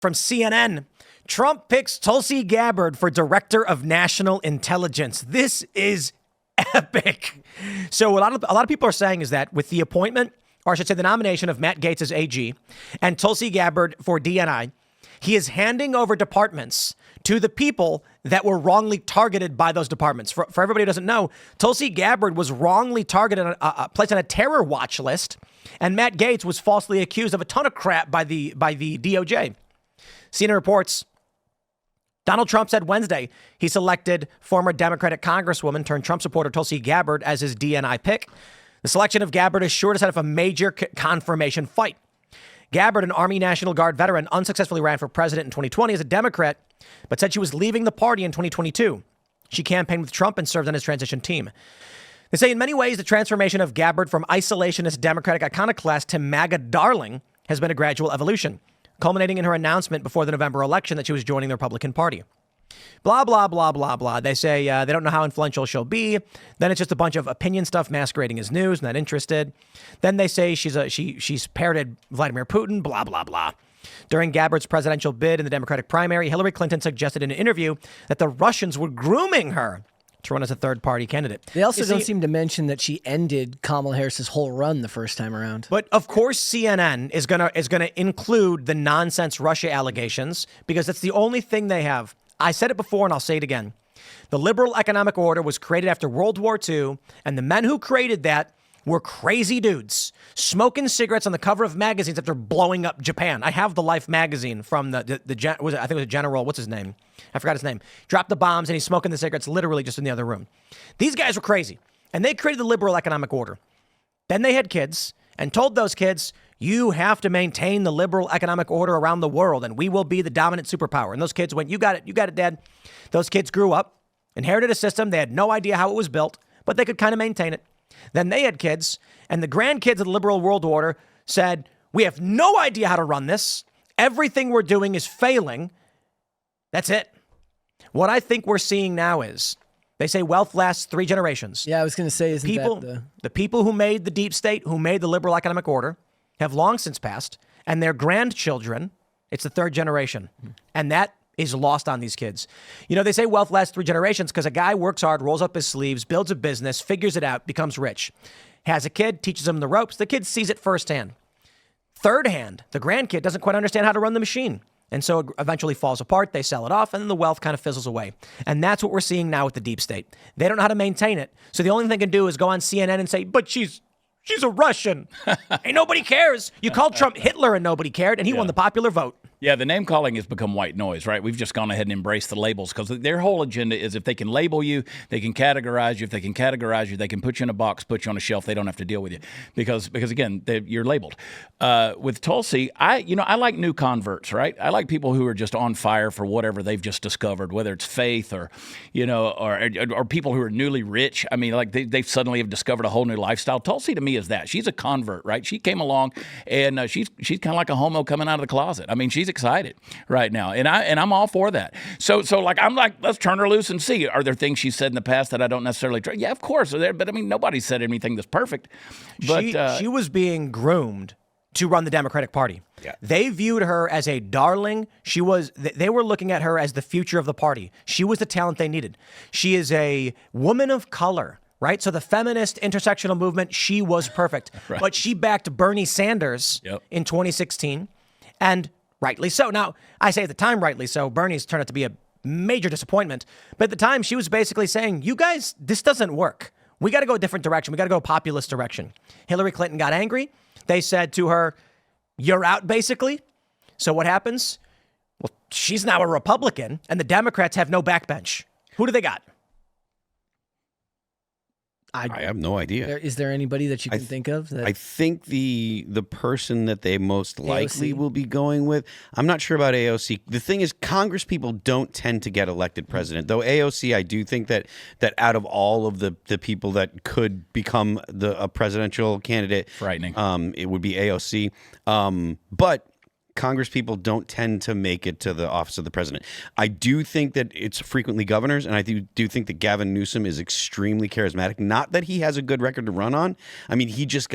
From CNN, Trump picks Tulsi Gabbard for Director of National Intelligence. This is epic. So a lot of people are saying is that with the appointment, or I should say the nomination of Matt Gaetz as AG and Tulsi Gabbard for DNI, he is handing over departments to the people that were wrongly targeted by those departments. For everybody who doesn't know, Tulsi Gabbard was wrongly targeted, placed on a terror watch list, and Matt Gaetz was falsely accused of a ton of crap by the DOJ. CNN reports Donald Trump said Wednesday he selected former Democratic Congresswoman turned Trump supporter Tulsi Gabbard as his DNI pick. The selection of Gabbard is sure to set up a major confirmation fight. Gabbard, an Army National Guard veteran, unsuccessfully ran for president in 2020 as a Democrat, but said she was leaving the party in 2022. She campaigned with Trump and served on his transition team. They say in many ways the transformation of Gabbard from isolationist Democratic iconoclast to MAGA darling has been a gradual evolution, culminating in her announcement before the November election that she was joining the Republican Party. Blah, blah, blah, blah, blah. They say they don't know how influential she'll be. Then it's just a bunch of opinion stuff masquerading as news, not interested. Then they say she's parroted Vladimir Putin, blah, blah, blah. During Gabbard's presidential bid in the Democratic primary, Hillary Clinton suggested in an interview that the Russians were grooming her to run as a third-party candidate. They also don't seem to mention that she ended Kamala Harris's whole run the first time around. But of course, CNN is gonna include the nonsense Russia allegations because it's the only thing they have. I said it before and I'll say it again. The liberal economic order was created after World War II, and the men who created that were crazy dudes smoking cigarettes on the cover of magazines after blowing up Japan. I have the Life magazine from I think it was a general. What's his name? I forgot his name. Dropped the bombs and he's smoking the cigarettes literally just in the other room. These guys were crazy, and they created the liberal economic order. Then they had kids and told those kids, you have to maintain the liberal economic order around the world, and we will be the dominant superpower. And those kids went, you got it, Dad. Those kids grew up, inherited a system. They had no idea how it was built, but they could kind of maintain it. Then they had kids, and the grandkids of the liberal world order said, we have no idea how to run this. Everything we're doing is failing. That's it. What I think we're seeing now is, they say wealth lasts 3 generations. Yeah, I was going to say, the people who made the deep state, who made the liberal economic order, have long since passed, and their grandchildren, it's the 3rd generation. And that is lost on these kids. You know, they say wealth lasts 3 generations because a guy works hard, rolls up his sleeves, builds a business, figures it out, becomes rich, has a kid, teaches him the ropes. The kid sees it firsthand. Third hand, the grandkid doesn't quite understand how to run the machine. And so it eventually falls apart. They sell it off, and then the wealth kind of fizzles away. And that's what we're seeing now with the deep state. They don't know how to maintain it. So the only thing they can do is go on CNN and say, but she's a Russian. Ain't nobody cares. You called Trump Hitler and nobody cared, and he won the popular vote. Yeah, the name calling has become white noise, right? We've just gone ahead and embraced the labels because their whole agenda is if they can label you, they can categorize you. If they can categorize you, they can put you in a box, put you on a shelf. They don't have to deal with you because again, you're labeled. With Tulsi, I like new converts, right? I like people who are just on fire for whatever they've just discovered, whether it's faith or people who are newly rich. I mean, like they suddenly have discovered a whole new lifestyle. Tulsi to me is that. She's a convert, right? She came along and she's kind of like a homo coming out of the closet. I mean, she's excited right now, and I'm all for that. So I'm like, let's turn her loose and see. Are there things she said in the past that I don't necessarily trust? Yeah, of course. But I mean, nobody said anything that's perfect. But she was being groomed to run the Democratic Party. Yeah. They viewed her as a darling. They were looking at her as the future of the party. She was the talent they needed. She is a woman of color. Right. So the feminist intersectional movement, she was perfect. Right. But she backed Bernie Sanders in 2016. And rightly so. Now, I say at the time, rightly so. Bernie's turned out to be a major disappointment. But at the time, she was basically saying, you guys, this doesn't work. We got to go a different direction. We got to go a populist direction. Hillary Clinton got angry. They said to her, you're out, basically. So what happens? Well, she's now a Republican, and the Democrats have no backbench. Who do they got? I have no idea. Is there anybody that you can think of? I think the person that they most likely will be going with, I'm not sure about AOC. The thing is, Congress people don't tend to get elected president. Though AOC, I do think that out of all of the people that could become a presidential candidate, frightening. It would be AOC. But Congress people don't tend to make it to the office of the president. I do think that it's frequently governors, and I do think that Gavin Newsom is extremely charismatic. Not that he has a good record to run on. I mean, he just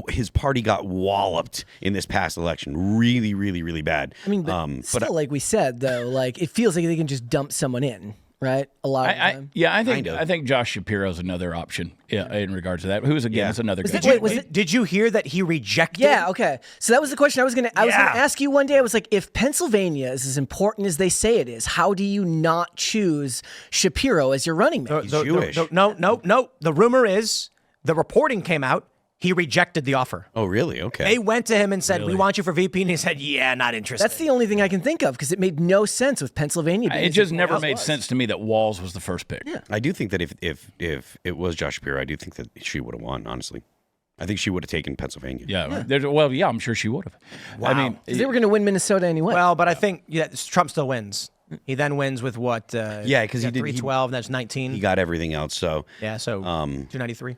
his party got walloped in this past election, really, really, really bad. I mean, but still, like we said, though, like it feels like they can just dump someone in. Right, a lot of time. I think Josh Shapiro is another option in regards to that. Who's again is another. Did you hear that he rejected? Yeah, okay. So that was the question I was gonna ask you one day. I was like, if Pennsylvania is as important as they say it is, how do you not choose Shapiro as your running mate? He's Jewish. No. The rumor is the reporting came out. He rejected the offer. Oh, really? Okay. They went to him and said, "We want you for VP," and he said, "Yeah, not interested." That's the only thing I can think of because it made no sense with Pennsylvania. It just never made sense to me that Walz was the first pick. Yeah. I do think that if it was Josh Shapiro, I do think that she would have won. Honestly, I think she would have taken Pennsylvania. Yeah. I'm sure she would have. Wow. I mean, they were going to win Minnesota anyway. Well, but I think Trump still wins. He then wins with what? Because he did 312. That's 19. He got everything else. So 293.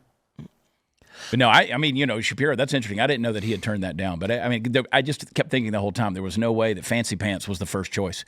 But no, I mean, Shapiro, that's interesting. I didn't know that he had turned that down. But I just kept thinking the whole time there was no way that Fancy Pants was the first choice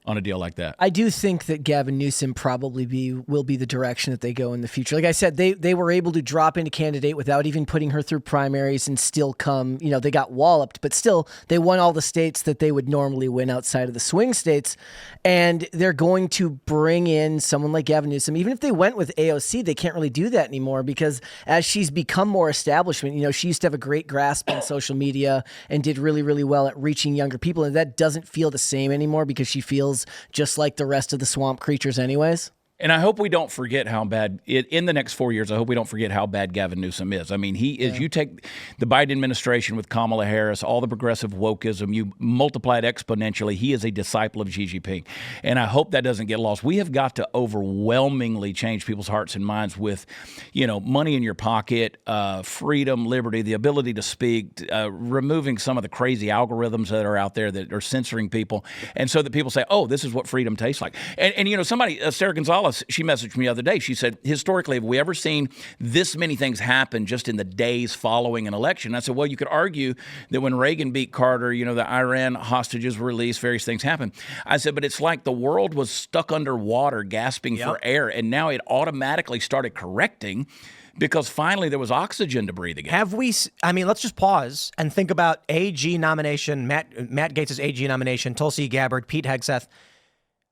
on a deal like that. I do think that Gavin Newsom probably will be the direction that they go in the future. Like I said, they were able to drop in a candidate without even putting her through primaries and still come, they got walloped, but still they won all the states that they would normally win outside of the swing states. And they're going to bring in someone like Gavin Newsom. Even if they went with AOC, they can't really do that anymore because as she's become more establishment, she used to have a great grasp on social media and did really, really well at reaching younger people. And that doesn't feel the same anymore because she feels just like the rest of the swamp creatures anyways. And I hope we don't forget how bad, in the next 4 years, I hope we don't forget how bad Gavin Newsom is. I mean, he is, you take the Biden administration with Kamala Harris, all the progressive wokeism, you multiply it exponentially. He is a disciple of Xi Jinping. And I hope that doesn't get lost. We have got to overwhelmingly change people's hearts and minds with, money in your pocket, freedom, liberty, the ability to speak, removing some of the crazy algorithms that are out there that are censoring people. And so that people say, oh, this is what freedom tastes like. And somebody, Sarah Gonzalez, she messaged me the other day. She said, historically, have we ever seen this many things happen just in the days following an election? And I said, well, you could argue that when Reagan beat Carter, the Iran hostages were released, various things happened. I said, but it's like the world was stuck underwater, gasping for air, and now it automatically started correcting because finally there was oxygen to breathe again. Let's just pause and think about AG nomination, Matt Gaetz' AG nomination, Tulsi Gabbard, Pete Hegseth.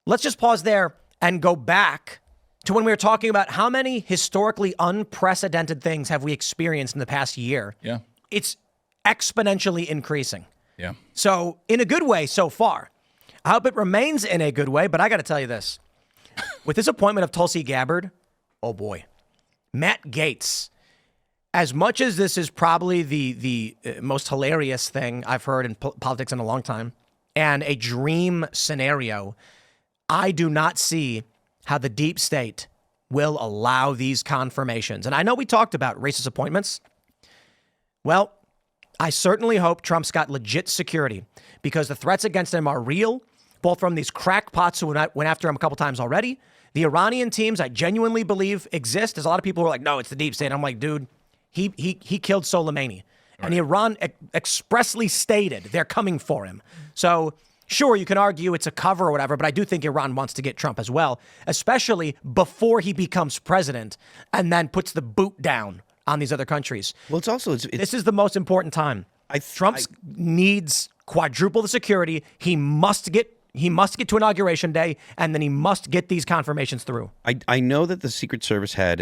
Let's just pause there and go back to when we were talking about how many historically unprecedented things have we experienced in the past year. Yeah. It's exponentially increasing. Yeah. So in a good way so far. I hope it remains in a good way, but I got to tell you this. With this appointment of Tulsi Gabbard, oh boy, Matt Gaetz, as much as this is probably the most hilarious thing I've heard in politics in a long time and a dream scenario, I do not see how the deep state will allow these confirmations. And I know we talked about racist appointments. Well, I certainly hope Trump's got legit security because the threats against him are real, both from these crackpots who went after him a couple times already. The Iranian teams I genuinely believe exist. There's a lot of people who are like, no, it's the deep state. I'm like, dude, he killed Soleimani. Right. And Iran expressly stated they're coming for him. So sure, you can argue it's a cover or whatever, but I do think Iran wants to get Trump as well, especially before he becomes president and then puts the boot down on these other countries. Well, this is the most important time. Trump needs quadruple the security. He must get to Inauguration Day, and then he must get these confirmations through. I know that the Secret Service had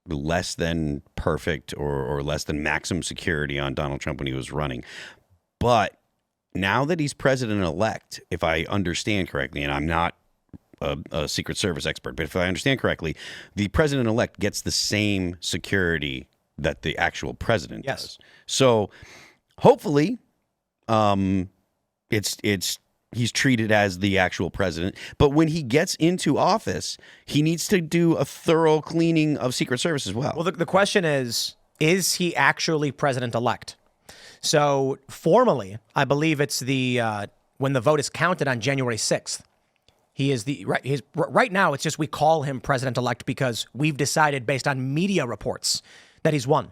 less than perfect or less than maximum security on Donald Trump when he was running, but now that he's president-elect, if I understand correctly, and I'm not a Secret Service expert, but if I understand correctly, the president-elect gets the same security that the actual president does. So hopefully, he's treated as the actual president. But when he gets into office, he needs to do a thorough cleaning of Secret Service as well. Well, the question is he actually president-elect? So formally, I believe it's when the vote is counted on January 6th. Right now, it's just we call him president-elect because we've decided based on media reports that he's won.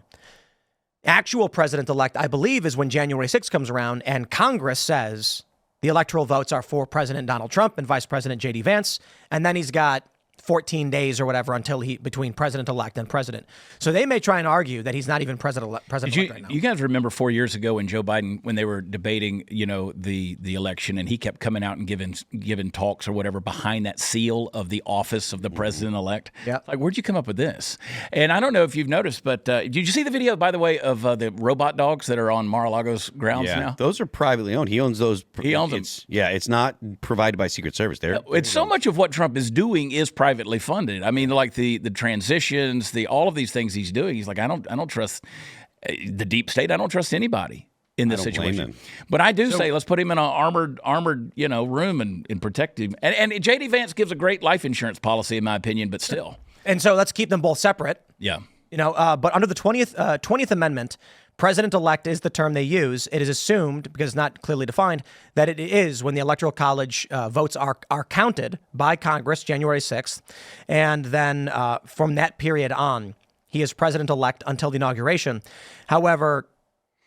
Actual president-elect, I believe, is when January 6th comes around and Congress says the electoral votes are for President Donald Trump and Vice President J.D. Vance, and then he's got 14 days or whatever until between president-elect and president. So they may try and argue that he's not even president-elect right now. You guys remember 4 years ago when Joe Biden, when they were debating, the election, and he kept coming out and giving talks or whatever behind that seal of the office of the president-elect? Yeah. Like, where'd you come up with this? And I don't know if you've noticed, but did you see the video, by the way, of the robot dogs that are on Mar-a-Lago's grounds now? Those are privately owned. He owns those. He owns them. Yeah, it's not provided by Secret Service. It's so much of what Trump is doing is privately funded. I mean, like the transitions, all of these things he's doing. He's like, I don't trust the deep state. I don't trust anybody in this situation. But I do say, let's put him in an armored, room and protect him. And J.D. Vance gives a great life insurance policy, in my opinion, but still. And so let's keep them both separate. Yeah. But under the 20th Amendment, president-elect is the term they use. It is assumed, because it's not clearly defined, that it is when the Electoral College votes are counted by Congress January 6th. And then from that period on, he is president-elect until the inauguration. However,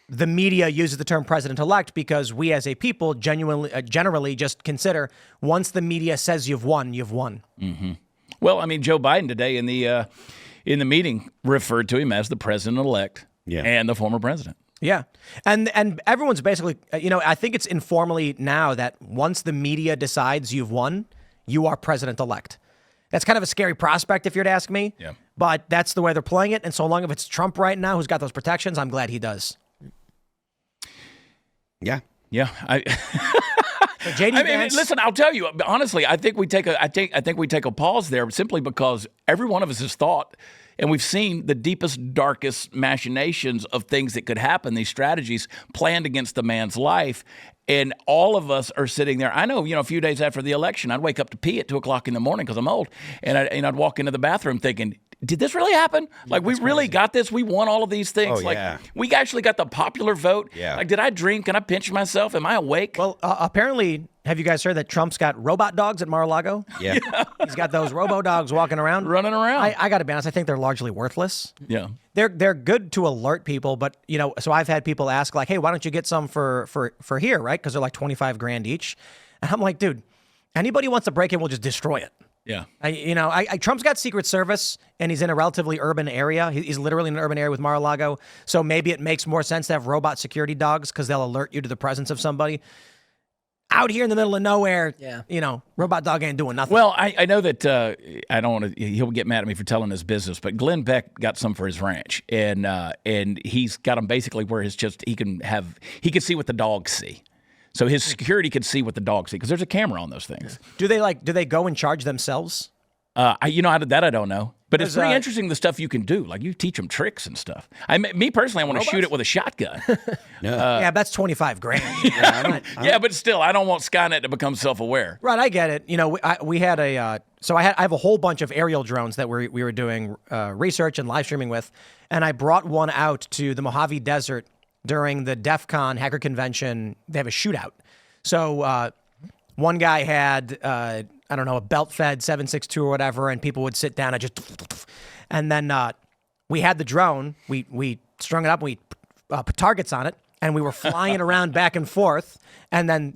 the media uses the term president-elect because we as a people generally just consider once the media says you've won, you've won. Mm-hmm. Well, I mean, Joe Biden today in the meeting referred to him as the president-elect. Yeah. And the former president. Yeah. And everyone's basically, I think it's informally now that once the media decides you've won, you are president-elect. That's kind of a scary prospect if you're to ask me. Yeah. But that's the way they're playing it. And so long as it's Trump right now who's got those protections, I'm glad he does. Yeah. Yeah. JD Vance, listen, I'll tell you, honestly, I think we take a pause there simply because every one of us has thought, and we've seen the deepest, darkest machinations of things that could happen, these strategies planned against the man's life. And all of us are sitting there. I know, a few days after the election, I'd wake up to pee at 2 o'clock in the morning because I'm old. And I'd walk into the bathroom thinking, did this really happen? Like, we really got this? We won all of these things? We actually got the popular vote? Yeah. Like, did I dream? Can I pinch myself? Am I awake? Well, apparently, have you guys heard that Trump's got robot dogs at Mar-a-Lago? Yeah. He's got those robo-dogs walking around. Running around. I got to be honest, I think they're largely worthless. Yeah. They're good to alert people, but, so I've had people ask, like, hey, why don't you get some for here, right? Because they're like $25,000 each. And I'm like, dude, anybody who wants to break in will just destroy it. Yeah. Trump's got Secret Service, and he's in a relatively urban area. He's literally in an urban area with Mar-a-Lago. So maybe it makes more sense to have robot security dogs because they'll alert you to the presence of somebody. Out here in the middle of nowhere, robot dog ain't doing nothing. Well, I know that I don't want to. He'll get mad at me for telling his business, but Glenn Beck got some for his ranch, and he's got them basically where he can see what the dogs see. So his security could see what the dogs see because there's a camera on those things. Do they go and charge themselves? I don't know. But it's pretty interesting the stuff you can do. Like you teach them tricks and stuff. Me personally, I want to shoot it with a shotgun. Yeah, that's $25,000. Yeah, but still, I don't want Skynet to become self-aware. Right, I get it. We had I have a whole bunch of aerial drones that we were doing research and live streaming with, and I brought one out to the Mojave Desert during the DEF CON hacker convention. They have a shootout. So one guy had a belt-fed 7.62 or whatever, and people would sit down and then we had the drone. We strung it up, we put targets on it, and we were flying around back and forth, and then,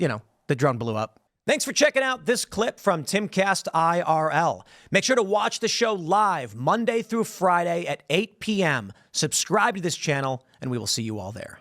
the drone blew up. Thanks for checking out this clip from Timcast IRL. Make sure to watch the show live Monday through Friday at 8 p.m. Subscribe to this channel, and we will see you all there.